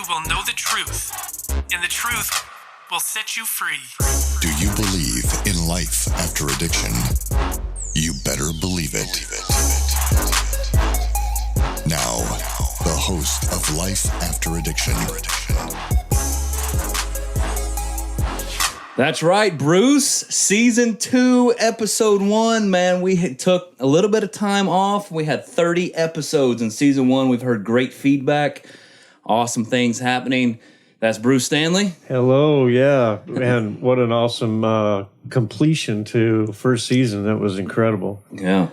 will know the truth, and the truth will set you free. Do you believe in life after addiction? You better believe it. Now, the host of Life After Addiction. That's right, Bruce. Season 2, Episode 1. Man, we took a little bit of time off. We had 30 episodes in Season 1. We've heard great feedback. Awesome things happening. That's Bruce Stanley. Hello, yeah. Man, what an awesome completion to first season. That was incredible. Yeah.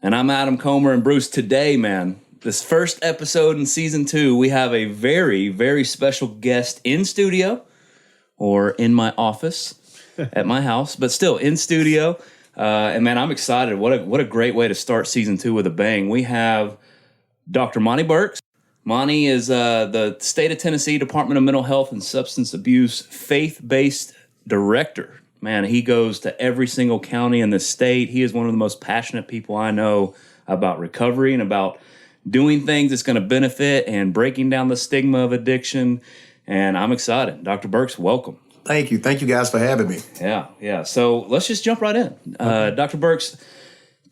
And I'm Adam Comer. And Bruce, today, man, this first episode in Season 2, we have a very, very special guest in studio. Or in my office at my house, but still in studio. And man, I'm excited. What a great way to start Season 2 with a bang. We have Dr. Monty Burks. Monty is the State of Tennessee Department of Mental Health and Substance Abuse faith-based director. Man, he goes to every single county in the state. He is one of the most passionate people I know about recovery and about doing things that's going to benefit and breaking down the stigma of addiction. And I'm excited. Dr. Burks, welcome. Thank you. Thank you guys for having me. Yeah. So let's just jump right in. Okay. Dr. Burks,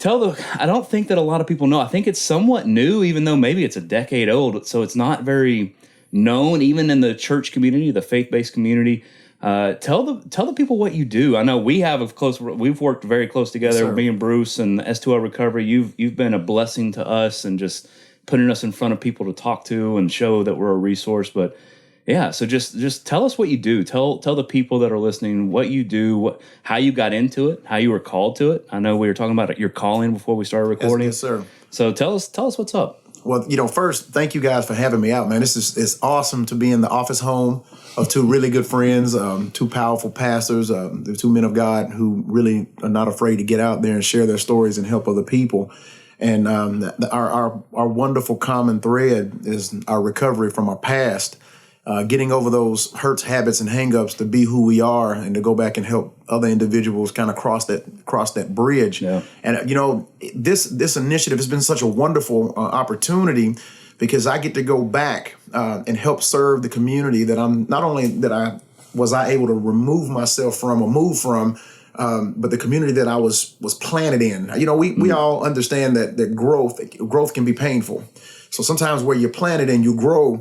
I don't think that a lot of people know. I think it's somewhat new, even though maybe it's a decade old. So it's not very known, even in the church community, the faith-based community. Tell the people what you do. I know we've worked very close together, yes, me and Bruce and S2L Recovery. You've been a blessing to us and just putting us in front of people to talk to and show that we're a resource. But yeah, so just tell us what you do. Tell the people that are listening what you do, how you got into it, how you were called to it. I know we were talking about your calling before we started recording. Yes, sir. So tell us what's up. Well, first, thank you guys for having me out, man. It's awesome to be in the office home of two really good friends, two powerful pastors, the two men of God who really are not afraid to get out there and share their stories and help other people. And our wonderful common thread is our recovery from our past. Getting over those hurts, habits, and hangups to be who we are and to go back and help other individuals kind of cross that bridge. Yeah. And, this initiative has been such a wonderful opportunity because I get to go back and help serve the community that I'm not only that I was able to remove myself from or move from, but the community that I was planted in. We all understand that growth can be painful. So sometimes where you're planted and you grow,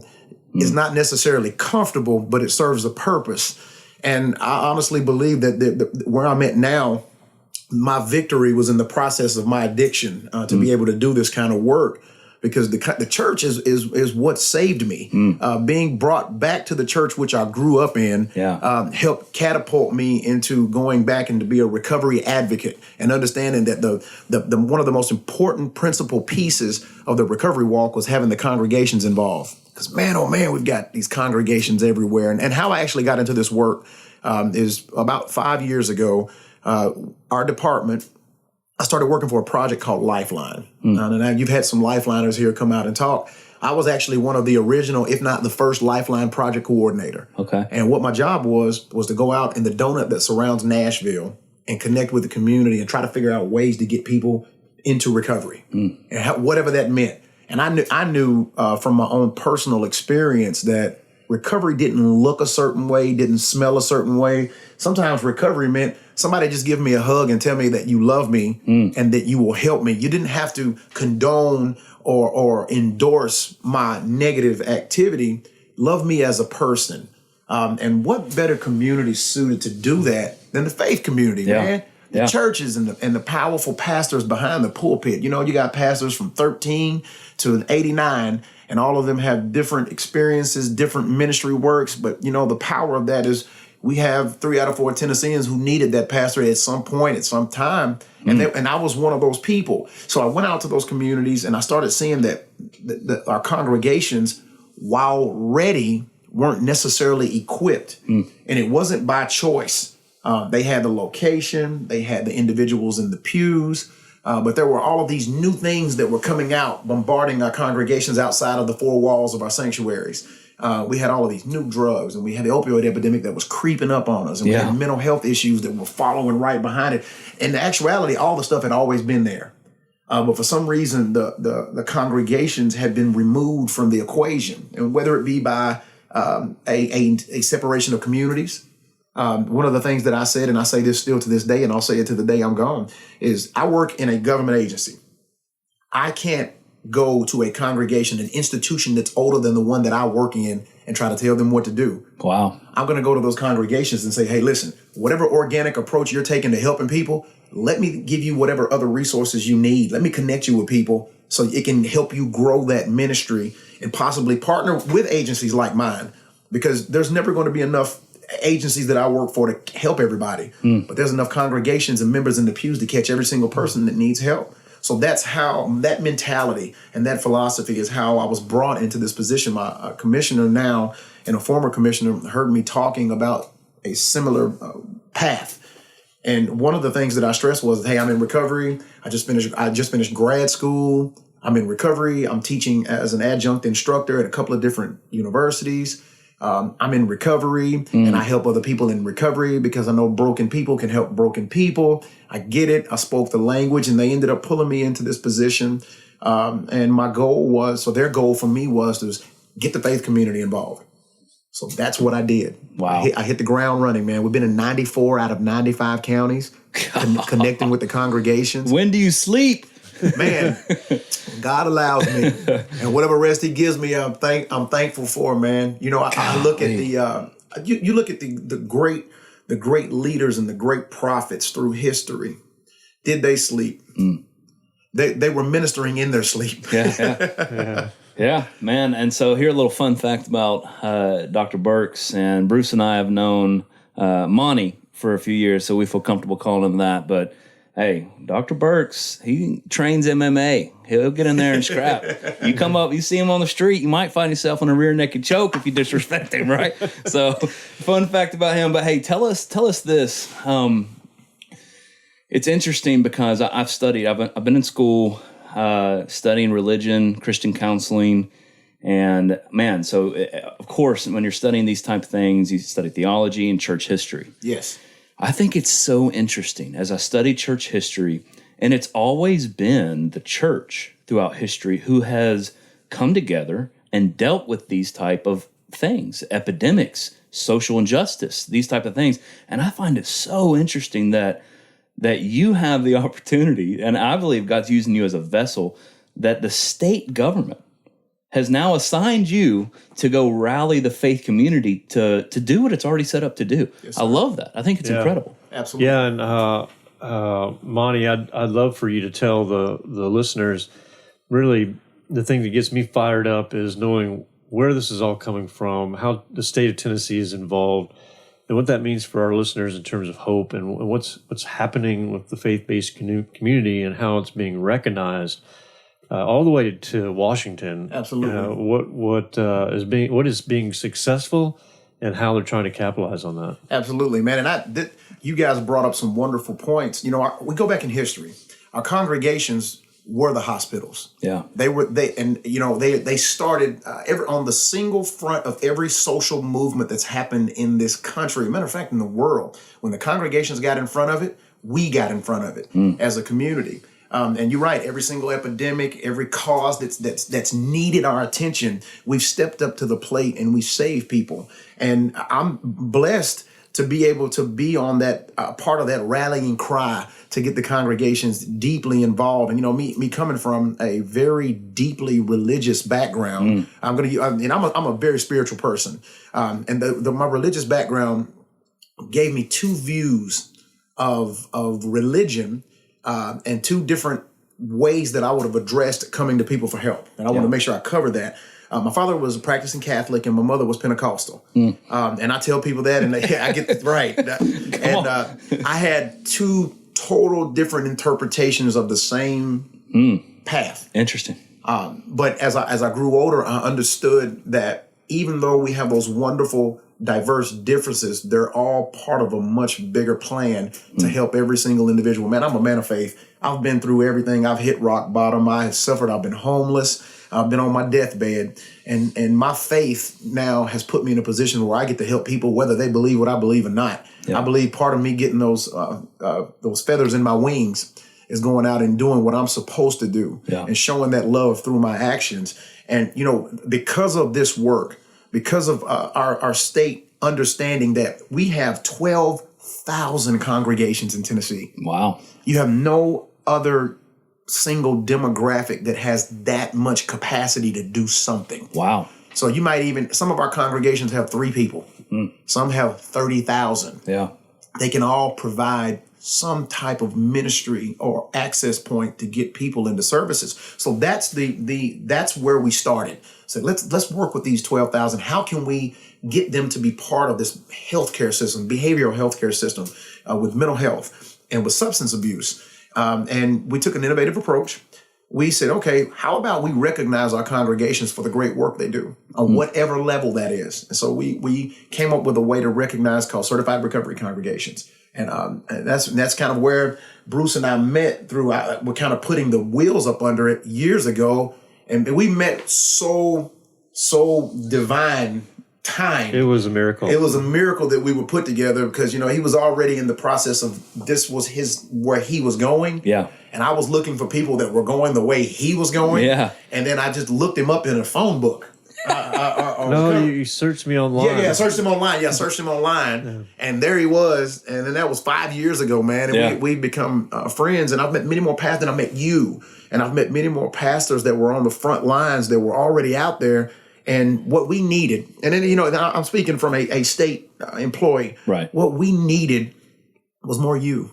is not necessarily comfortable, but it serves a purpose. And I honestly believe that where I'm at now, my victory was in the process of my addiction to be able to do this kind of work, because the church is what saved me. Being brought back to the church, which I grew up in, helped catapult me into going back and to be a recovery advocate and understanding that the one of the most important principal pieces of the recovery walk was having the congregations involved. Because man, oh man, we've got these congregations everywhere. And how I actually got into this work is about 5 years ago. Our department, I started working for a project called Lifeline. And you've had some Lifeliners here come out and talk. I was actually one of the original, if not the first Lifeline project coordinator. Okay. And what my job was to go out in the donut that surrounds Nashville and connect with the community and try to figure out ways to get people into recovery, and whatever that meant. And I knew from my own personal experience that recovery didn't look a certain way, didn't smell a certain way. Sometimes recovery meant somebody just give me a hug and tell me that you love me and that you will help me. You didn't have to condone or endorse my negative activity. Love me as a person. And what better community suited to do that than the faith community, man? The churches and the powerful pastors behind the pulpit. You got pastors from 13 to 89, and all of them have different experiences, different ministry works. But, the power of that is we have 3 out of 4 Tennesseans who needed that pastor at some point, at some time. And I was one of those people. So I went out to those communities and I started seeing that our congregations, while ready, weren't necessarily equipped. And it wasn't by choice. They had the location, they had the individuals in the pews, but there were all of these new things that were coming out, bombarding our congregations outside of the 4 walls of our sanctuaries. We had all of these new drugs, and we had the opioid epidemic that was creeping up on us, and we had mental health issues that were following right behind it. In actuality, all the stuff had always been there. But for some reason, the congregations had been removed from the equation, and whether it be by a separation of communities. One of the things that I said, and I say this still to this day, and I'll say it to the day I'm gone, is I work in a government agency. I can't go to a congregation, an institution that's older than the one that I work in and try to tell them what to do. Wow. I'm going to go to those congregations and say, hey, listen, whatever organic approach you're taking to helping people, let me give you whatever other resources you need. Let me connect you with people so it can help you grow that ministry and possibly partner with agencies like mine, because there's never going to be enough agencies that I work for to help everybody. But there's enough congregations and members in the pews to catch every single person that needs help. So that's how that mentality and that philosophy is how I was brought into this position. My commissioner now and a former commissioner heard me talking about a similar path. And one of the things that I stressed was, hey, I'm in recovery. I just finished grad school. I'm in recovery. I'm teaching as an adjunct instructor at a couple of different universities. I'm in recovery and I help other people in recovery because I know broken people can help broken people. I get it. I spoke the language and they ended up pulling me into this position. And my goal was, so their goal for me was to just get the faith community involved. So that's what I did. Wow. I hit the ground running, man. We've been in 94 out of 95 counties, connecting with the congregations. When do you sleep? Man, God allows me, and whatever rest He gives me, I'm thankful for, man. You know, I look at the you look at the great leaders and the great prophets through history. Did they sleep? They were ministering in their sleep. Yeah, man. And so here a little fun fact about Dr. Burks. And Bruce and I have known Monty for a few years, so we feel comfortable calling him that. But hey, Dr. Burks, he trains MMA. He'll get in there and scrap. You come up, you see him on the street, you might find yourself on a rear naked choke if you disrespect him, right? So, fun fact about him. But hey, tell us this. It's interesting because I've studied. I've been in school studying religion, Christian counseling, and man. So, of course, when you're studying these type of things, you study theology and church history. Yes. I think it's so interesting as I study church history, and it's always been the church throughout history who has come together and dealt with these type of things, epidemics, social injustice, these type of things. And I find it so interesting that you have the opportunity, and I believe God's using you as a vessel, that the state government has now assigned you to go rally the faith community to do what it's already set up to do. Yes, I love that. I think it's incredible. Absolutely. Yeah, and Monty, I'd love for you to tell the listeners, really the thing that gets me fired up is knowing where this is all coming from, how the state of Tennessee is involved, and what that means for our listeners in terms of hope and what's happening with the faith-based community and how it's being recognized. All the way to Washington. Absolutely. What is being successful and how they're trying to capitalize on that. Absolutely, man. And you guys brought up some wonderful points. You know, we go back in history. Our congregations were the hospitals. Yeah. They started on the single front of every social movement that's happened in this country. Matter of fact, in the world, when the congregations got in front of it, we got in front of it as a community. And you're right. Every single epidemic, every cause that's needed our attention, we've stepped up to the plate and we save people. And I'm blessed to be able to be on that part of that rallying cry to get the congregations deeply involved. And you know, me coming from a very deeply religious background, I'm a very spiritual person, and my religious background gave me two views of religion. And two different ways that I would have addressed coming to people for help. And I want to make sure I cover that. My father was a practicing Catholic and my mother was Pentecostal. And I tell people that and I get it right. I had two total different interpretations of the same path. Interesting. But as I grew older, I understood that even though we have those wonderful diverse differences, they're all part of a much bigger plan to help every single individual. Man, I'm a man of faith. I've been through everything. I've hit rock bottom. I have suffered. I've been homeless. I've been on my deathbed. And my faith now has put me in a position where I get to help people, whether they believe what I believe or not. Yeah. I believe part of me getting those feathers in my wings is going out and doing what I'm supposed to do and showing that love through my actions. And, you know, because of this work, because of our state understanding that we have 12,000 congregations in Tennessee. Wow. You have no other single demographic that has that much capacity to do something. Wow. So you might even, some of our congregations have 3 people. Some have 30,000. Yeah. They can all provide some type of ministry or access point to get people into services. So that's that's where we started. So let's work with these 12,000. How can we get them to be part of this healthcare system, behavioral healthcare system, with mental health and with substance abuse? And we took an innovative approach. We said, okay, how about we recognize our congregations for the great work they do on whatever level that is? And so we came up with a way to recognize called certified recovery congregations. And that's kind of where Bruce and I met through, we're kind of putting the wheels up under it years ago. And we met so divine time. It was a miracle. It was a miracle that we were put together because, he was already in the process of this was where he was going. Yeah. And I was looking for people that were going the way he was going. Yeah. And then I just looked him up in a phone book. No, you searched me online. Yeah, I searched him online. Yeah. And there he was. And then that was 5 years ago, man. And we've become friends. And I've met many more pastors than I met you. And I've met many more pastors that were on the front lines that were already out there. And what we needed, and then, I'm speaking from a state employee. Right. What we needed was more you.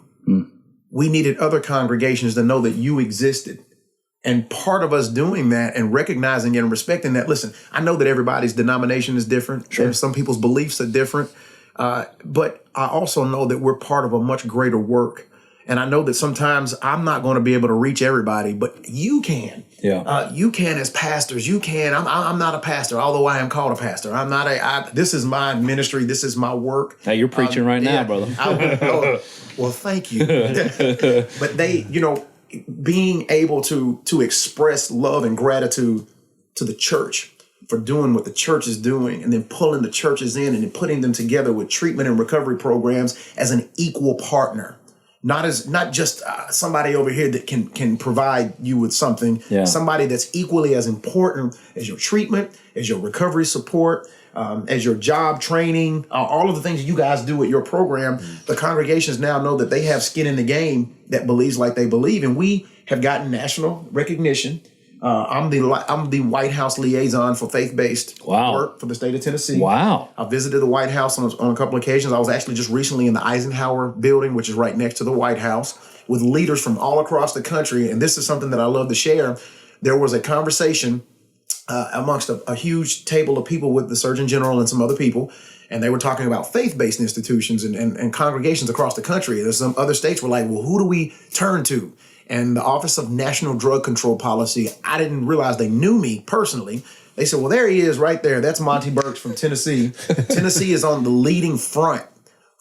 We needed other congregations to know that you existed. And part of us doing that and recognizing and respecting that, listen, I know that everybody's denomination is different. Sure. Some people's beliefs are different. But I also know that we're part of a much greater work. And I know that sometimes I'm not going to be able to reach everybody, but you can. Yeah. You can as pastors. You can. I'm not a pastor, although I am called a pastor. I'm not this is my ministry. This is my work. Hey, you're preaching right now, brother. Well, thank you. But they, being able to express love and gratitude to the church for doing what the church is doing, and then pulling the churches in and then putting them together with treatment and recovery programs as an equal partner. Not just somebody over here that can provide you with something. Yeah. Somebody that's equally as important as your treatment, as your recovery support, as your job training, all of the things you guys do at your program. The congregations now know that they have skin in the game that believes like they believe, and we have gotten national recognition. I'm the White House liaison for faith-based work for the state of Tennessee. Wow. I visited the White House on a couple of occasions. I was actually just recently in the Eisenhower building, which is right next to the White House, with leaders from all across the country. And this is something that I love to share. There was a conversation amongst a huge table of people with the Surgeon General and some other people. And they were talking about faith-based institutions and congregations across the country. There's some other states were like, well, who do we turn to? And the Office of National Drug Control Policy, I didn't realize they knew me personally. They said, well, there he is right there. That's Monty Burks from Tennessee. Tennessee is on the leading front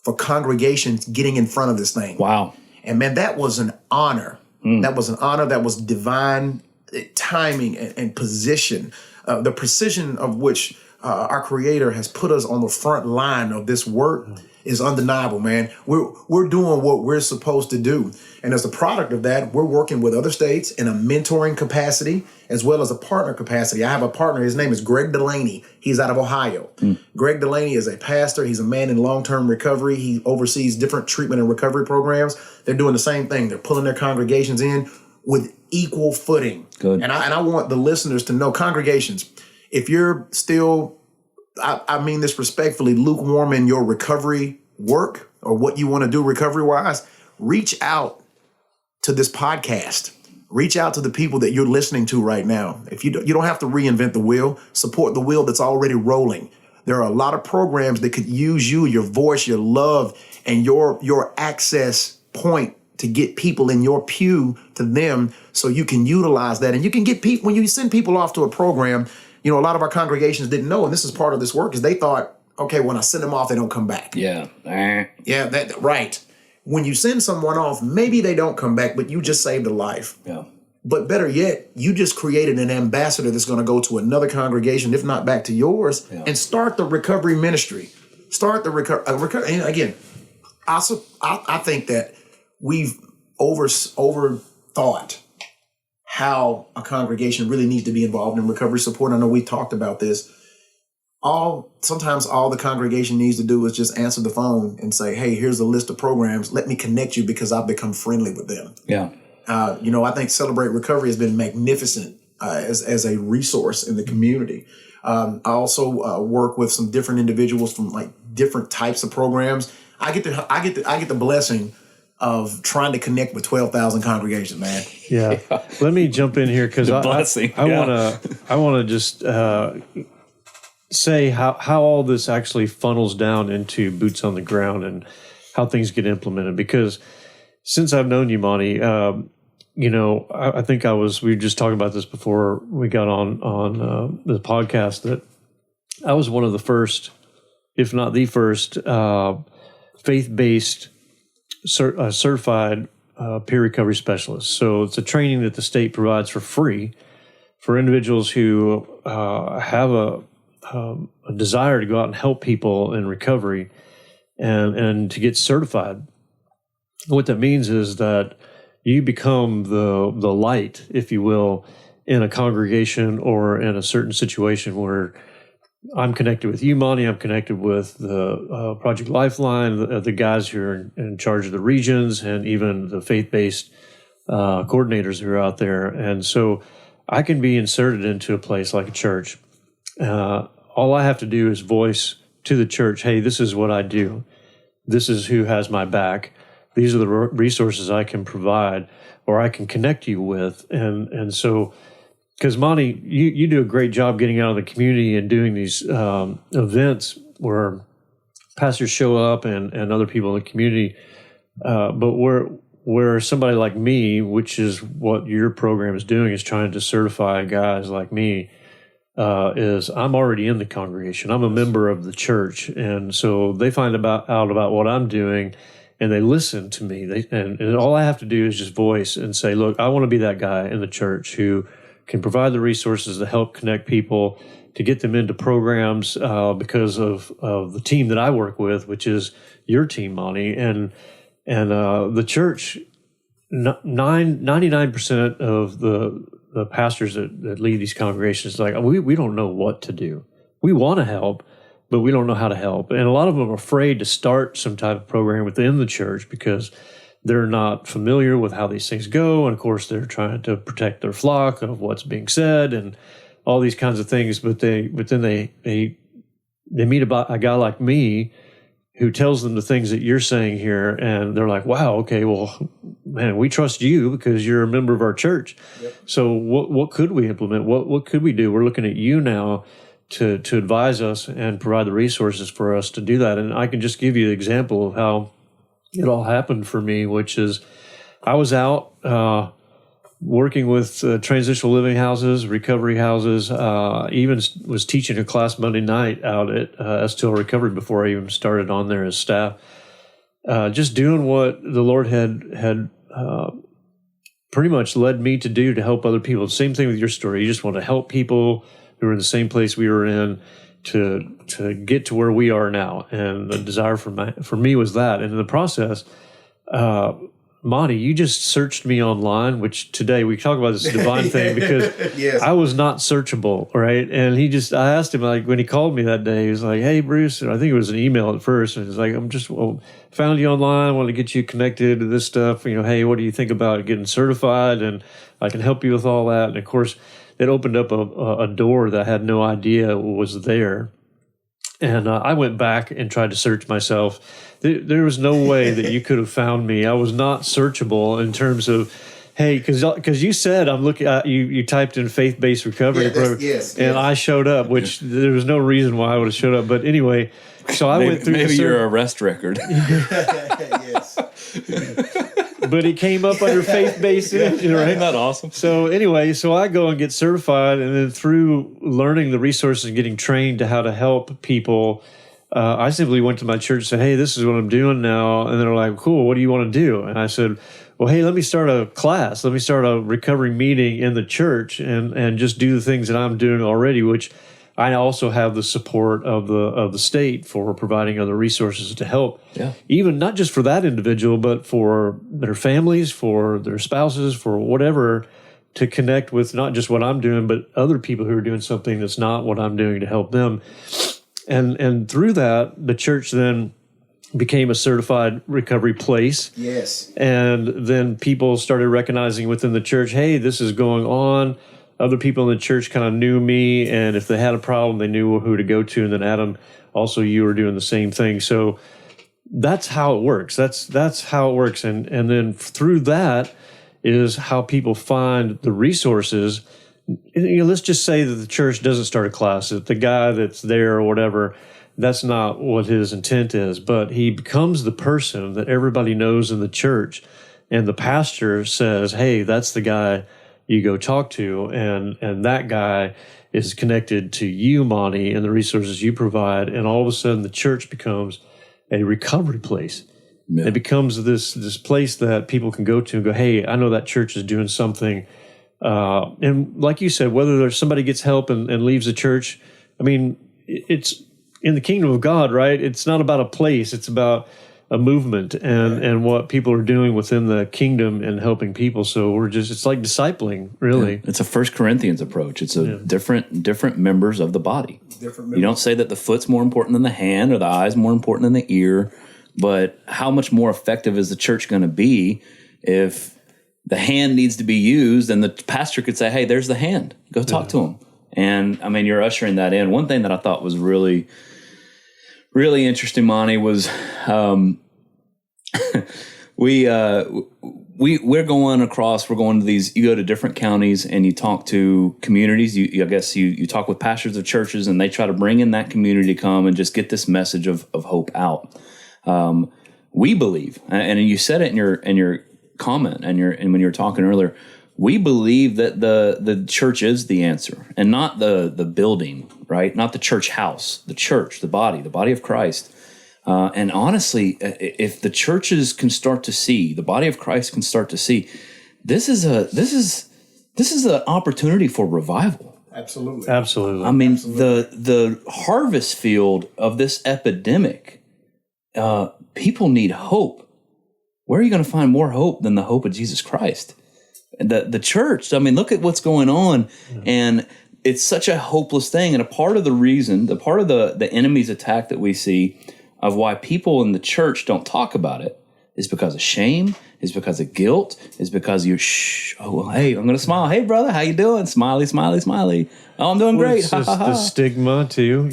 for congregations getting in front of this thing. Wow. And man, that was an honor. That was an honor. That was divine timing and position. The precision of which our Creator has put us on the front line of this work is undeniable, man. We're doing what we're supposed to do. And as a product of that, we're working with other states in a mentoring capacity as well as a partner capacity. I have a partner. His name is Greg Delaney. He's out of Ohio. Greg Delaney is a pastor. He's a man in long-term recovery. He oversees different treatment and recovery programs. They're doing the same thing. They're pulling their congregations in with equal footing. Good. And I want the listeners to know, congregations, if you're still, I mean this respectfully, lukewarm in your recovery work or what you want to do recovery-wise, reach out to this podcast. Reach out to the people that you're listening to right now. If you don't have to reinvent the wheel, support the wheel that's already rolling. There are a lot of programs that could use you, your voice, your love, and your access point to get people in your pew to them so you can utilize that. And you can get people, when you send people off to a program, a lot of our congregations didn't know, and this is part of this work, is they thought, okay, when I send them off, they don't come back. Yeah. Yeah, right. When you send someone off, maybe they don't come back, but you just saved a life. Yeah. But better yet, you just created an ambassador that's going to go to another congregation, if not back to yours, and start the recovery ministry. Start the recovery. And again, I think that we've overthought how a congregation really needs to be involved in recovery support. I know we talked about this. sometimes all the congregation needs to do is just answer the phone and say, hey, here's a list of programs. Let me connect you because I've become friendly with them. Yeah. I think Celebrate Recovery has been magnificent as a resource in the community. I also work with some different individuals from like different types of programs. I get the blessing of trying to connect with 12,000 congregations, man. Yeah. Let me jump in here because I want to just say how all this actually funnels down into boots on the ground and how things get implemented. Because since I've known you, Monty, I think we were just talking about this before we got on the podcast, that I was one of the first, if not the first, faith-based certified peer recovery specialist. So it's a training that the state provides for free for individuals who have a desire to go out and help people in recovery and to get certified. What that means is that you become the light, if you will, in a congregation or in a certain situation where I'm connected with you, Monty. I'm connected with the Project Lifeline, the guys who are in charge of the regions, and even the faith-based coordinators who are out there. And so I can be inserted into a place like a church. All I have to do is voice to the church, hey, this is what I do. This is who has my back. These are the resources I can provide or I can connect you with. And so, because Monty, you do a great job getting out of the community and doing these events where pastors show up and other people in the community. But where somebody like me, which is what your program is doing, is trying to certify guys like me, is I'm already in the congregation. I'm a member of the church. And so they find out about what I'm doing, and they listen to me. And all I have to do is just voice and say, look, I want to be that guy in the church who can provide the resources to help connect people, to get them into programs because of the team that I work with, which is your team, Monty. And the church, 99% of the pastors that lead these congregations, like, we don't know what to do. We want to help, but we don't know how to help. And a lot of them are afraid to start some type of program within the church because they're not familiar with how these things go. And of course, they're trying to protect their flock of what's being said and all these kinds of things. But then they meet a guy like me who tells them the things that you're saying here. And they're like, wow, okay, well, man, we trust you because you're a member of our church. Yep. So what could we implement? What could we do? We're looking at you now to advise us and provide the resources for us to do that. And I can just give you an example of how it all happened for me, which is I was out working with transitional living houses, recovery houses, even was teaching a class Monday night out at STL Recovery before I even started on there as staff. Just doing what the Lord had pretty much led me to do to help other people. Same thing with your story. You just want to help people who are in the same place we were in to get to where we are now. And the desire for me was that. And in the process, Monty, you just searched me online, which today we talk about this divine thing because yes. I was not searchable, right? And I asked him, like, when he called me that day, he was like, hey, Bruce, and I think it was an email at first. And he's like, found you online, want to get you connected to this stuff. Hey, what do you think about getting certified? And I can help you with all that. And of course, it opened up a door that I had no idea was there. And I went back and tried to search myself. There was no way that you could have found me. I was not searchable in terms of, hey, because you said I'm looking at you typed in faith-based recovery program, and I showed up, which there was no reason why I would have showed up. But anyway, so I went through. Maybe your arrest record. Yes. But it came up under faith-based, right? Isn't that awesome? So anyway, I go and get certified, and then through learning the resources and getting trained to how to help people, I simply went to my church and said, hey, this is what I'm doing now. And they're like, cool, what do you want to do? And I said, well, hey, let me start a class. Let me start a recovery meeting in the church and just do the things that I'm doing already, which I also have the support of the state for providing other resources to help, even not just for that individual, but for their families, for their spouses, for whatever, to connect with not just what I'm doing, but other people who are doing something that's not what I'm doing to help them. And through that, the church then became a certified recovery place. Yes. And then people started recognizing within the church, hey, this is going on. Other people in the church kind of knew me, and if they had a problem, they knew who to go to. And then Adam, also you were doing the same thing. So that's how it works. That's how it works. And then through that is how people find the resources. Let's just say that the church doesn't start a class, that the guy that's there or whatever, that's not what his intent is, but he becomes the person that everybody knows in the church. And the pastor says, hey, that's the guy you go talk to. And that guy is connected to you, Monty, and the resources you provide. And all of a sudden the church becomes a recovery place. Yeah. It becomes this place that people can go to and go, hey, I know that church is doing something. And like you said, whether there's somebody gets help and leaves the church, I mean, it's in the kingdom of God, right? It's not about a place. It's about a movement and what people are doing within the kingdom and helping people. So it's like discipling, really. Yeah. It's a 1 Corinthians approach. It's a different members of the body. You don't say that the foot's more important than the hand or the eye's more important than the ear, but how much more effective is the church going to be if the hand needs to be used and the pastor could say, hey, there's the hand. Go talk to him. And, I mean, you're ushering that in. One thing that I thought was really, really interesting, Monty, was we're going to these, you go to different counties and you talk to communities. I guess you talk with pastors of churches and they try to bring in that community to come and just get this message of hope out. We believe, and you said it in your comment and when you were talking earlier, we believe that the church is the answer and not the building, right? Not the church house, the church, the body of Christ. And honestly, if the churches can start to see, the body of Christ can start to see, this is an opportunity for revival. Absolutely. Absolutely. I mean, the harvest field of this epidemic, people need hope. Where are you going to find more hope than the hope of Jesus Christ? The church, I mean, look at what's going on, and it's such a hopeless thing. And a part of the enemy's attack that we see of why people in the church don't talk about it is because of shame, is because of guilt, is because hey, I'm going to smile. Hey, brother, how you doing? Smiley, smiley, smiley. Oh, I'm doing great. It's the stigma too,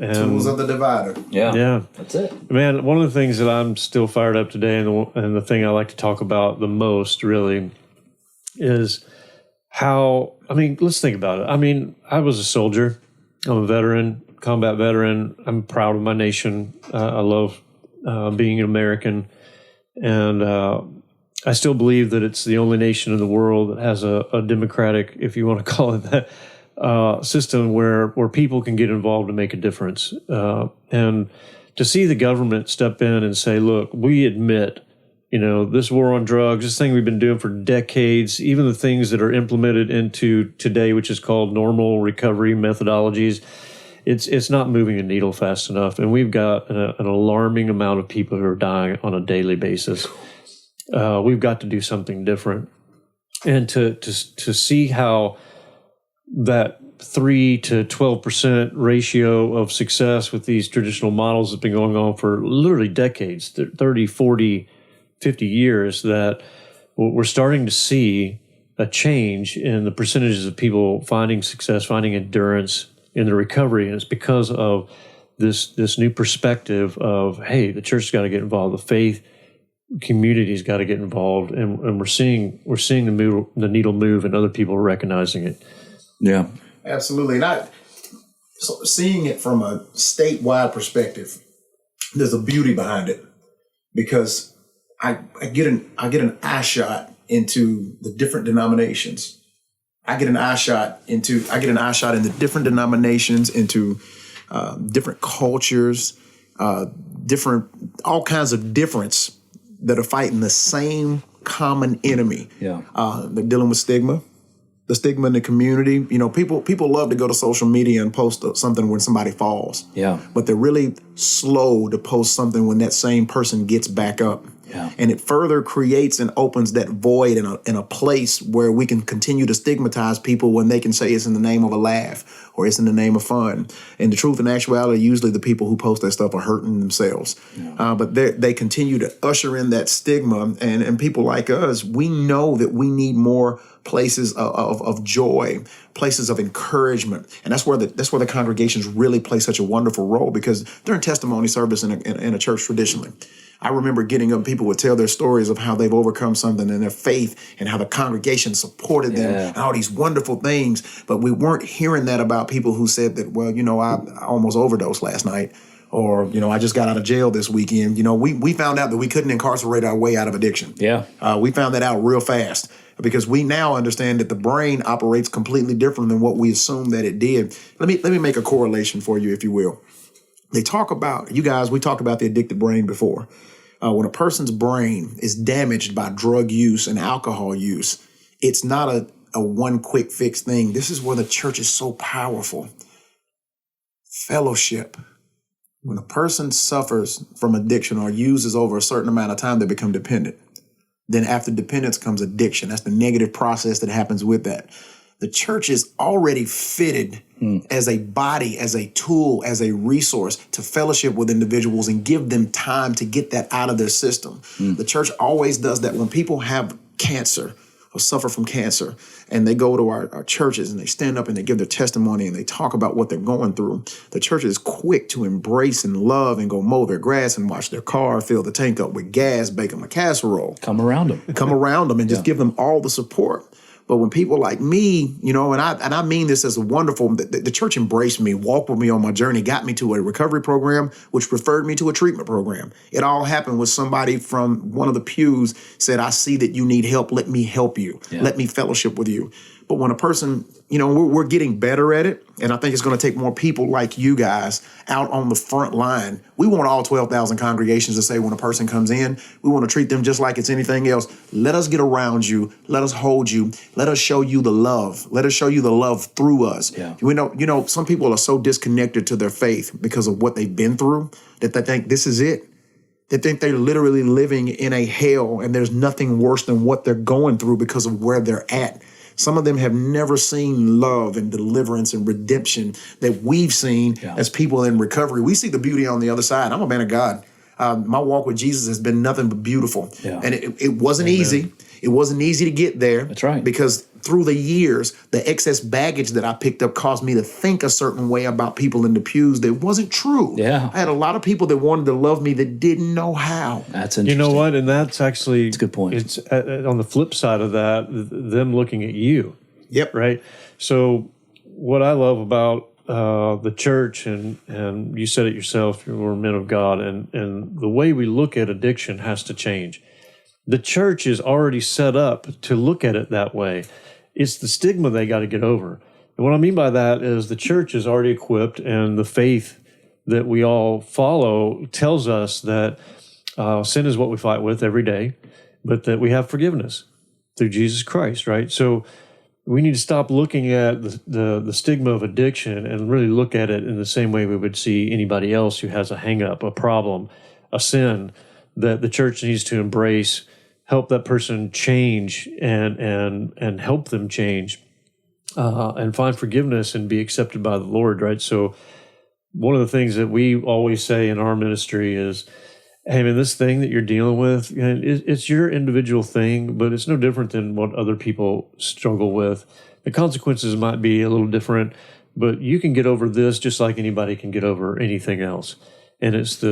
Tools of the divider. Yeah. That's it. Man, one of the things that I'm still fired up today, and the thing I like to talk about the most, really, is how, I mean, let's think about it. I mean, I was a soldier. I'm a veteran, combat veteran. I'm proud of my nation. I love being an American. And I still believe that it's the only nation in the world that has a democratic, if you want to call it that, system where people can get involved and make a difference. And to see the government step in and say, look, we admit, this war on drugs, this thing we've been doing for decades, even the things that are implemented into today, which is called normal recovery methodologies, it's not moving a needle fast enough. And we've got an alarming amount of people who are dying on a daily basis. We've got to do something different. And to see how that 3 to 12% ratio of success with these traditional models has been going on for literally decades, 30, 40, 50 years, that we're starting to see a change in the percentages of people finding success, finding endurance in the recovery. And it's because of this new perspective of, hey, the church's got to get involved, the faith community's got to get involved, and we're seeing the needle move, and other people are recognizing it. Yeah, absolutely. And seeing it from a statewide perspective, there's a beauty behind it, because I get an eye shot into the different denominations. I get an eye shot in the different denominations, into different cultures, all kinds of difference that are fighting the same common enemy. Yeah, they're dealing with stigma. The stigma in the community. People love to go to social media and post something when somebody falls. Yeah. But they're really slow to post something when that same person gets back up. Yeah. And it further creates and opens that void in a place where we can continue to stigmatize people when they can say it's in the name of a laugh, or it's in the name of fun. And the truth and actuality, usually the people who post that stuff are hurting themselves. But they continue to usher in that stigma. And people like us, we know that we need more places of joy, places of encouragement. And that's where the congregations really play such a wonderful role, because they're in testimony service in a church traditionally. I remember getting up, people would tell their stories of how they've overcome something in their faith and how the congregation supported them and all these wonderful things. But we weren't hearing that about people who said that, well, I almost overdosed last night, or, I just got out of jail this weekend. We found out that we couldn't incarcerate our way out of addiction. Yeah. We found that out real fast, because we now understand that the brain operates completely different than what we assumed that it did. Let me make a correlation for you, if you will. They talk about, we talked about the addicted brain before. When a person's brain is damaged by drug use and alcohol use, it's not a one quick fix thing. This is where the church is so powerful. Fellowship. When a person suffers from addiction or uses over a certain amount of time, they become dependent. Then after dependence comes addiction. That's the negative process that happens with that. The church is already fitted as a body, as a tool, as a resource to fellowship with individuals and give them time to get that out of their system. The church always does that. When people have cancer or suffer from cancer and they go to our churches and they stand up and they give their testimony and they talk about what they're going through, the church is quick to embrace and love and go mow their grass and wash their car, fill the tank up with gas, bake them a casserole. Come around them. And just give them all the support. But when people like me, and I mean this as a wonderful, the church embraced me, walked with me on my journey, got me to a recovery program, which referred me to a treatment program. It all happened with somebody from one of the pews said, I see that you need help. Let me help you. Yeah. Let me fellowship with you. But when a person, we're getting better at it. And I think it's going to take more people like you guys out on the front line. We want all 12,000 congregations to say when a person comes in, we want to treat them just like it's anything else. Let us get around you. Let us hold you. Let us show you the love. Let us show you the love through us. Yeah. We know, some people are so disconnected to their faith because of what they've been through that they think this is it. They think they're literally living in a hell and there's nothing worse than what they're going through because of where they're at. Some of them have never seen love and deliverance and redemption that we've seen as people in recovery. We see the beauty on the other side. I'm a man of God. My walk with Jesus has been nothing but beautiful. Yeah. And it wasn't easy. It wasn't easy to get there. That's right. Because through the years, the excess baggage that I picked up caused me to think a certain way about people in the pews that wasn't true. Yeah. I had a lot of people that wanted to love me that didn't know how. That's interesting. You know what? And that's actually... It's a good point. It's on the flip side of that, them looking at you. Yep. Right? So what I love about the church, and you said it yourself, we're men of God, and the way we look at addiction has to change. The church is already set up to look at it that way. It's the stigma they got to get over. And what I mean by that is the church is already equipped, and the faith that we all follow tells us that sin is what we fight with every day, but that we have forgiveness through Jesus Christ, right? So we need to stop looking at the stigma of addiction and really look at it in the same way we would see anybody else who has a hang-up, a problem, a sin that the church needs to embrace, help that person change and help them change and find forgiveness and be accepted by the Lord, right? So one of the things that we always say in our ministry is, hey, man, this thing that you're dealing with, it's your individual thing, but it's no different than what other people struggle with. The consequences might be a little different, but you can get over this just like anybody can get over anything else. And it's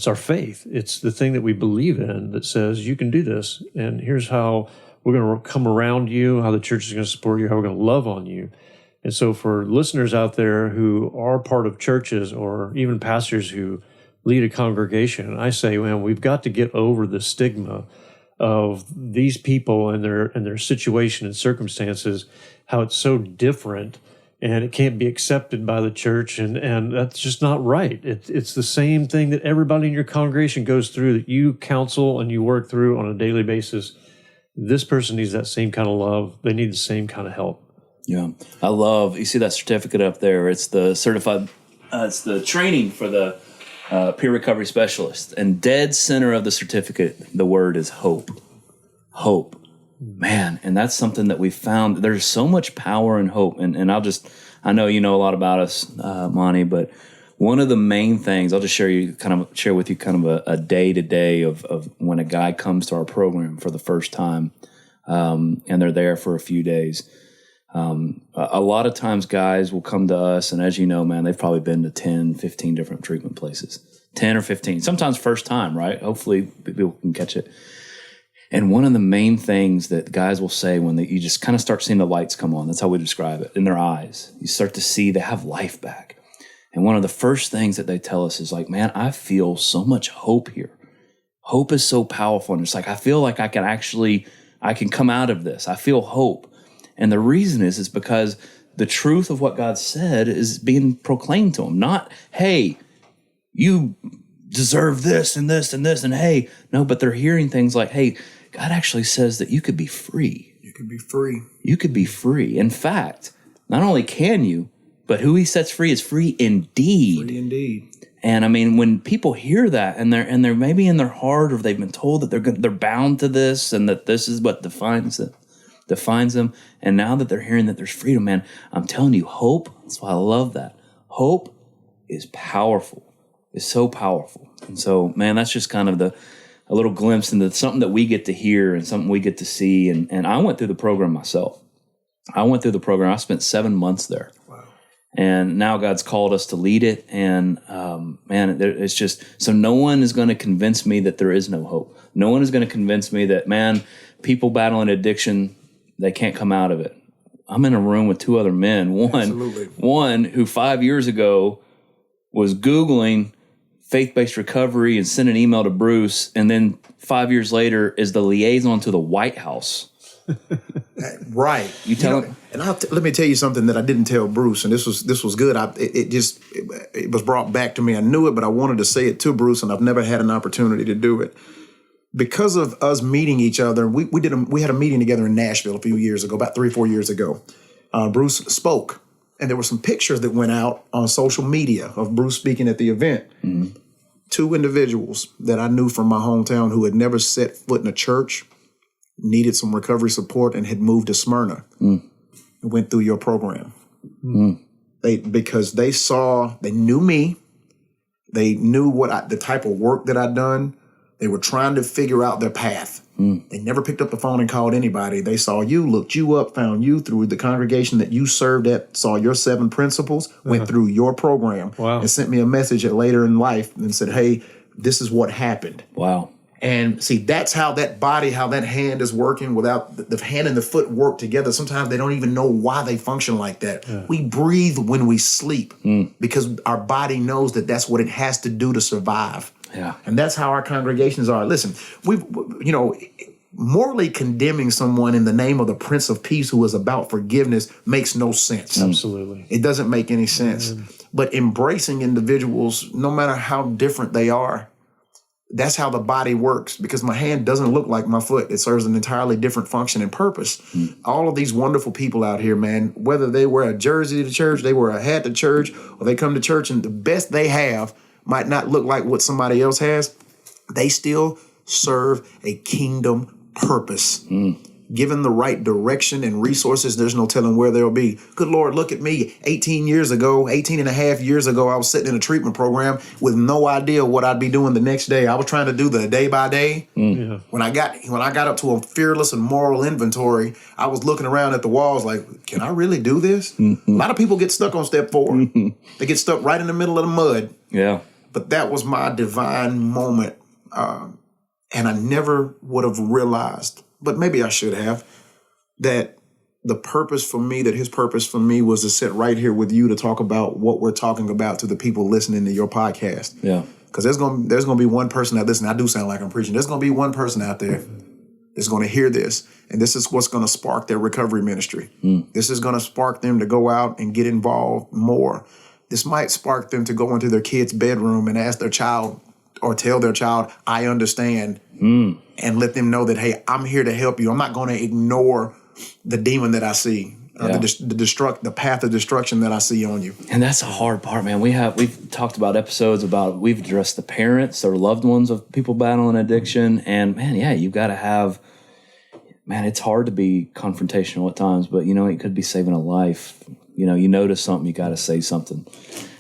our faith. It's the thing that we believe in that says you can do this. And here's how we're going to come around you, how the church is going to support you, how we're going to love on you. And so for listeners out there who are part of churches or even pastors who lead a congregation, I say, man, we've got to get over the stigma of these people and their situation and circumstances, how it's so different and it can't be accepted by the church, and that's just not right. It's the same thing that everybody in your congregation goes through, that you counsel and you work through on a daily basis. This person needs that same kind of love. They need the same kind of help. Yeah. I love, you see that certificate up there. It's the certified, it's the training for the peer recovery specialist. And dead center of the certificate, the word is hope. Hope. Man, and that's something that we found. There's so much power in hope. And I'll I know you know a lot about us, Monty, but one of the main things, I'll just share with you kind of a day-to-day of when a guy comes to our program for the first time, and they're there for a few days. A lot of times guys will come to us, and as you know, man, they've probably been to 10, 15 different treatment places. 10 or 15, sometimes first time, right? Hopefully people can catch it. And one of the main things that guys will say when you just kind of start seeing the lights come on, that's how we describe it, in their eyes. You start to see they have life back. And one of the first things that they tell us is like, man, I feel so much hope here. Hope is so powerful. And it's like, I feel like I can come out of this. I feel hope. And the reason is because the truth of what God said is being proclaimed to them. Not, hey, you deserve this and this and this. And hey, no, but they're hearing things like, hey, God actually says that you could be free. You could be free. You could be free. In fact, not only can you, but who he sets free is free indeed. Free indeed. And I mean, when people hear that and they're maybe in their heart, or they've been told that they're bound to this and that this is what defines them. And now that they're hearing that there's freedom, man, I'm telling you, hope. That's why I love that. Hope is powerful. It's so powerful. And so, man, that's just kind of a little glimpse into something that we get to hear and something we get to see. And I went through the program myself. I spent 7 months there. Wow. And now God's called us to lead it. And, man, it's just, so no one is going to convince me that there is no hope. No one is going to convince me that, man, people battling addiction, they can't come out of it. I'm in a room with two other men. One who 5 years ago was Googling faith-based recovery and sent an email to Bruce, and then 5 years later is the liaison to the White House. Right. You tell him. And let me tell you something that I didn't tell Bruce, and this was good. It was brought back to me. I knew it, but I wanted to say it to Bruce, and I've never had an opportunity to do it. Because of us meeting each other, we had a meeting together in Nashville a few years ago, about 3 or 4 years ago. Bruce spoke, and there were some pictures that went out on social media of Bruce speaking at the event. Mm-hmm. 2 individuals that I knew from my hometown who had never set foot in a church, needed some recovery support, and had moved to Smyrna and went through your program. Mm. Because they knew me, they knew the type of work that I'd done. They were trying to figure out their path. Mm. They never picked up the phone and called anybody. They saw you, looked you up, found you through the congregation that you served at, saw your 7 principles, went through your program, and sent me a message later in life and said, hey, this is what happened. Wow. And see, that's how that body, how that hand is working without the hand and the foot work together. Sometimes they don't even know why they function like that. Yeah. We breathe when we sleep because our body knows that that's what it has to do to survive. Yeah. And that's how our congregations are. Listen, morally condemning someone in the name of the Prince of Peace who is about forgiveness makes no sense. Absolutely. It doesn't make any sense. But embracing individuals, no matter how different they are, that's how the body works, because my hand doesn't look like my foot. It serves an entirely different function and purpose. All of these wonderful people out here, man, whether they wear a jersey to church, they wear a hat to church, or they come to church and the best they have might not look like what somebody else has, they still serve a kingdom purpose. Given the right direction and resources, there's no telling where they'll be. Good Lord, look at me. 18 and a half years ago, I was sitting in a treatment program with no idea what I'd be doing the next day. I was trying to do the day by day. Yeah. When I got up to a fearless and moral inventory, I was looking around at the walls like, can I really do this? A lot of people get stuck on step 4. They get stuck right in the middle of the mud. Yeah. But that was my divine moment. And I never would have realized, but maybe I should have, that his purpose for me was to sit right here with you to talk about what we're talking about to the people listening to your podcast. Yeah. Because there's gonna be one person that listen. I do sound like I'm preaching. There's gonna be one person out there that's gonna hear this, and this is what's gonna spark their recovery ministry. This is gonna spark them to go out and get involved more. This might spark them to go into their kid's bedroom and ask their child or tell their child, I understand, and let them know that, hey, I'm here to help you. I'm not going to ignore the demon that I see, the path of destruction that I see on you. And that's a hard part, man. We've talked about episodes about, we've addressed the parents or loved ones of people battling addiction. And man, you've got to have, man, it's hard to be confrontational at times, but it could be saving a life. You know, you notice something, you got to say something.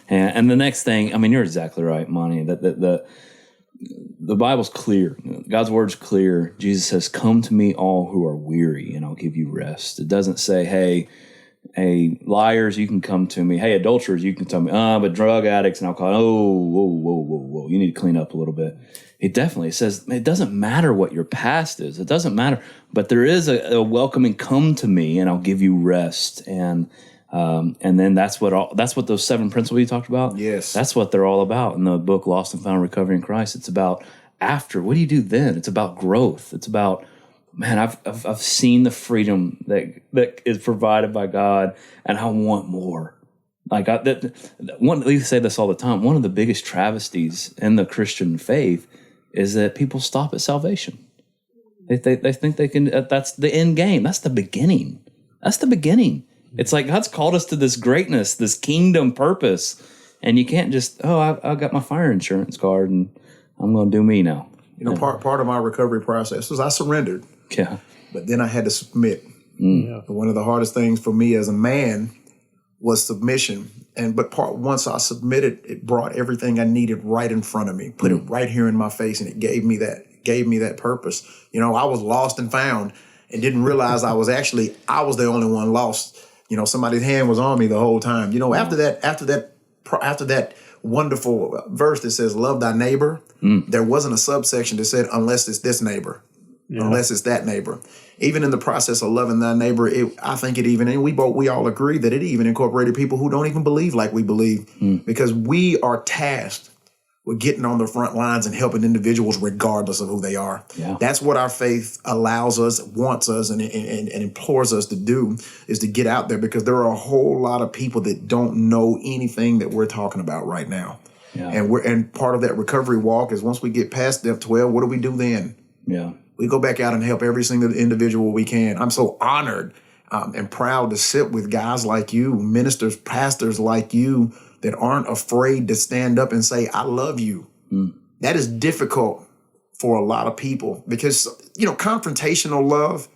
And the next thing, I mean, you're exactly right, Monty. That the Bible's clear. God's word's clear. Jesus says, "Come to me, all who are weary, and I'll give you rest." It doesn't say, "Hey, liars, you can come to me. Hey, adulterers, you can tell me. But drug addicts and alcohol, whoa, you need to clean up a little bit." It definitely says it doesn't matter what your past is. It doesn't matter, but there is a welcoming. Come to me, and I'll give you rest. And then that's what those 7 principles you talked about. Yes, that's what they're all about in the book Lost and Found: Recovery in Christ. It's about after. What do you do then? It's about growth. It's about, man, I've seen the freedom that is provided by God, and I want more. Like we say this all the time. One of the biggest travesties in the Christian faith is that people stop at salvation. They think they can. That's the end game. That's the beginning. That's the beginning. It's like God's called us to this greatness, this kingdom purpose, and you can't just I got my fire insurance card and I'm going to do me now. You know, part of my recovery process was I surrendered. Yeah. But then I had to submit. One of the hardest things for me as a man was submission. Once I submitted, it brought everything I needed right in front of me, put it right here in my face, and it gave me that purpose. You know, I was lost and found and didn't realize I was the only one lost. You know, somebody's hand was on me the whole time. You know, after that wonderful verse that says, "Love thy neighbor," there wasn't a subsection that said, "Unless it's this neighbor." Unless it's that neighbor. Even in the process of loving thy neighbor, I think it even, and we all agree that it even incorporated people who don't even believe like we believe, because we are tasked with getting on the front lines and helping individuals regardless of who they are. Yeah. That's what our faith allows us, wants us, and implores us to do, is to get out there, because there are a whole lot of people that don't know anything that we're talking about right now. Yeah. And part of that recovery walk is once we get past step 12, what do we do then? Yeah. We go back out and help every single individual we can. I'm so honored and proud to sit with guys like you, ministers, pastors like you, that aren't afraid to stand up and say, "I love you." That is difficult for a lot of people, because, you know, confrontational love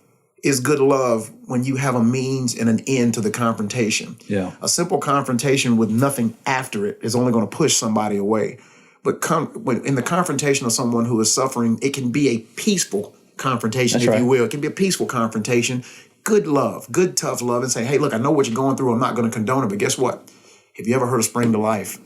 is good love when you have a means and an end to the confrontation. Yeah. A simple confrontation with nothing after it is only going to push somebody away. But in the confrontation of someone who is suffering, it can be a peaceful confrontation, That's if you right. will. It can be a peaceful confrontation. Good love, good tough love, and say, "Hey, look, I know what you're going through. I'm not going to condone it, but guess what? Have you ever heard of Spring to Life?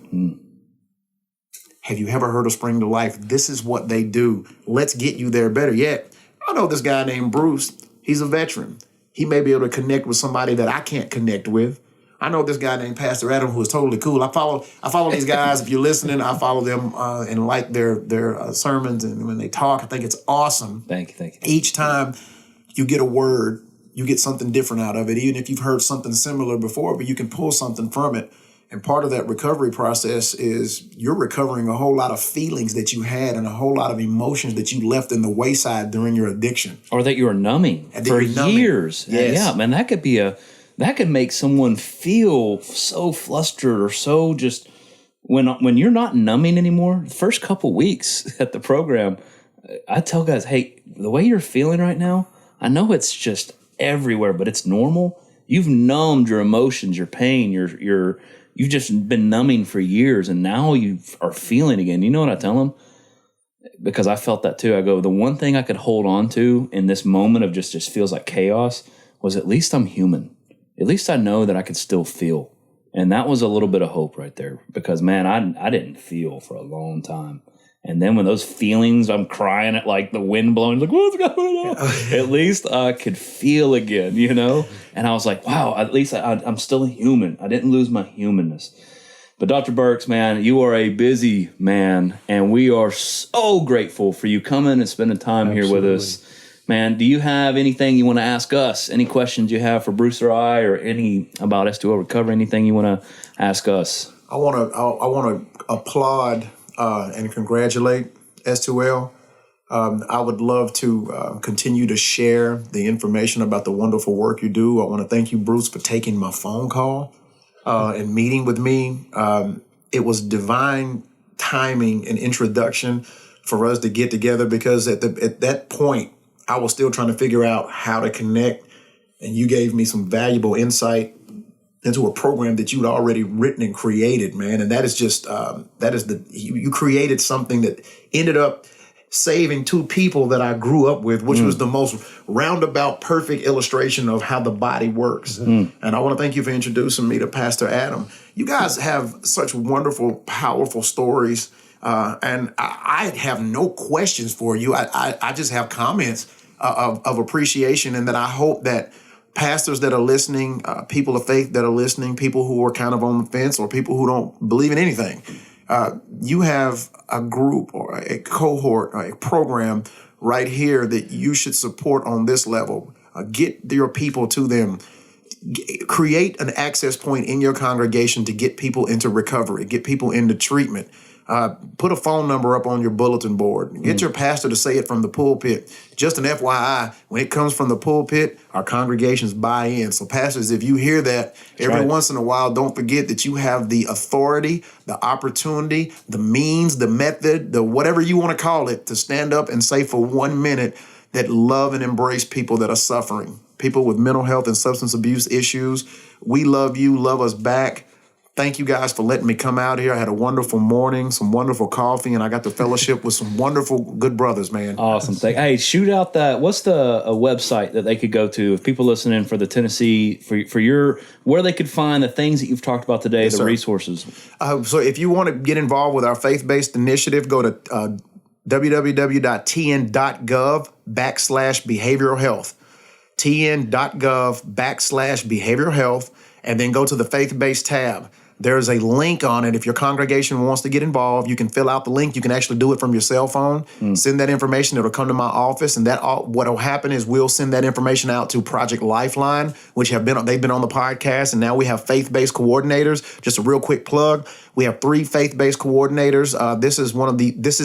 Have you ever heard of Spring to Life? This is what they do. Let's get you there. Better yet, I know this guy named Bruce. He's a veteran. He may be able to connect with somebody that I can't connect with. I know this guy named Pastor Adam, who is totally cool. I follow these guys. If you're listening, I follow them and like their sermons, and when they talk, I think it's awesome. Thank you. Each time you get a word, you get something different out of it, even if you've heard something similar before, but you can pull something from it. And part of that recovery process is you're recovering a whole lot of feelings that you had and a whole lot of emotions that you left in the wayside during your addiction. Or that you were numbing for years. Yes. Yeah, man, that could make someone feel so flustered or so just when you're not numbing anymore. The first couple weeks at the program, I tell guys, "Hey, the way you're feeling right now, I know it's just everywhere, but it's normal. You've numbed your emotions, your pain, you've just been numbing for years, and now you are feeling again." You know what I tell them? Because I felt that too. I go, the one thing I could hold on to in this moment of just feels like chaos was, at least I'm human. At least I know that I could still feel. And that was a little bit of hope right there, because, man, I didn't feel for a long time. And then when those feelings, I'm crying at like the wind blowing, like, what's going on? At least I could feel again, you know? And I was like, wow, at least I'm still a human. I didn't lose my humanness. But Dr. Burks, man, you are a busy man, and we are so grateful for you coming and spending time here with us. Man, do you have anything you want to ask us? Any questions you have for Bruce or I, or any about S2L recovery? Anything you want to ask us? I want to applaud and congratulate S2L. I would love to continue to share the information about the wonderful work you do. I want to thank you, Bruce, for taking my phone call and meeting with me. It was divine timing and introduction for us to get together, because at that point, I was still trying to figure out how to connect, and you gave me some valuable insight into a program that you'd already written and created, man. And that is just, you created something that ended up saving two people that I grew up with, which was the most roundabout, perfect illustration of how the body works. And I want to thank you for introducing me to Pastor Adam. You guys have such wonderful, powerful stories. And I have no questions for you. I just have comments of appreciation, and that I hope that pastors that are listening, people of faith that are listening, people who are kind of on the fence or people who don't believe in anything, you have a group or a cohort or a program right here that you should support on this level. Get your people to them. Create an access point in your congregation to get people into recovery, get people into treatment. Put a phone number up on your bulletin board. Get your pastor to say it from the pulpit. Just an FYI, when it comes from the pulpit, our congregations buy in. So pastors, if you hear that every once in a while, don't forget that you have the authority, the opportunity, the means, the method, the whatever you want to call it, to stand up and say for 1 minute that love and embrace people that are suffering, people with mental health and substance abuse issues. We love you, love us back. Thank you guys for letting me come out here. I had a wonderful morning, some wonderful coffee, and I got to fellowship with some wonderful, good brothers, man. Awesome. Hey, shoot out what's a website that they could go to if people listening for the Tennessee, for your, where they could find the things that you've talked about today, the resources. So if you want to get involved with our faith-based initiative, go to www.tn.gov/behavioral health. tn.gov/behavioral health, and then go to the faith-based tab. There's a link on it. If your congregation wants to get involved, you can fill out the link. You can actually do it from your cell phone. Send that information. It'll come to my office, and what will happen is we'll send that information out to Project Lifeline, which they've been on the podcast, and now we have faith-based coordinators. Just a real quick plug. We have 3 faith-based coordinators. This is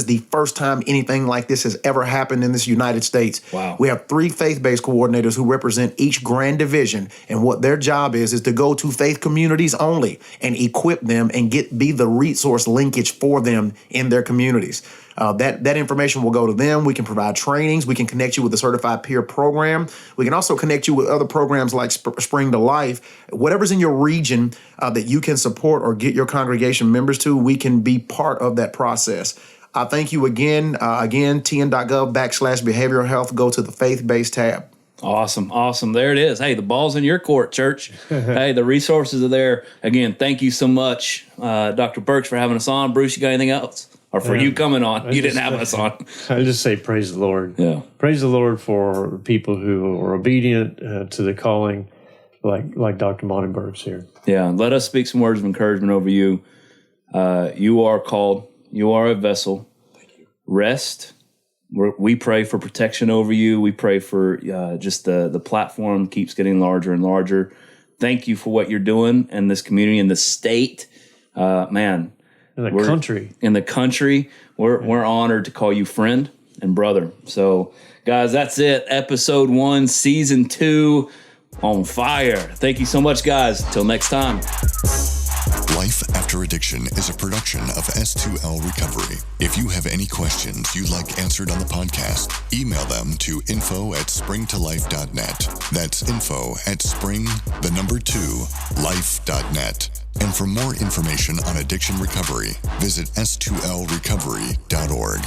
the first time anything like this has ever happened in this United States. Wow. We have 3 faith-based coordinators who represent each grand division, and what their job is to go to faith communities only and equip them and be the resource linkage for them in their communities. That information will go to them. We can provide trainings. We can connect you with a certified peer program. We can also connect you with other programs like Spring to Life. Whatever's in your region that you can support or get your congregation members to, we can be part of that process. I thank you again. tn.gov/behavioral health. Go to the faith-based tab. Awesome. There it is. Hey, the ball's in your court, church. Hey, the resources are there. Again, thank you so much, Dr. Burks, for having us on. Bruce, you got anything else? Or for you coming on? You didn't have us on. I just say praise the Lord. Yeah. Praise the Lord for people who are obedient to the calling, like Dr. Monty Burks here. Yeah. Let us speak some words of encouragement over you. You are called. You are a vessel. Thank you. Rest. We pray for protection over you. We pray for just the platform keeps getting larger and larger. Thank you for what you're doing in this community, in the state. Man. In the country, we're honored to call you friend and brother. So, guys, that's it. Episode 1, Season 2, on fire. Thank you so much, guys. Till next time. Life After Addiction is a production of S2L Recovery. If you have any questions you'd like answered on the podcast, email them to info@springtolife.net. That's info@spring2life.net. And for more information on addiction recovery, visit s2lrecovery.org.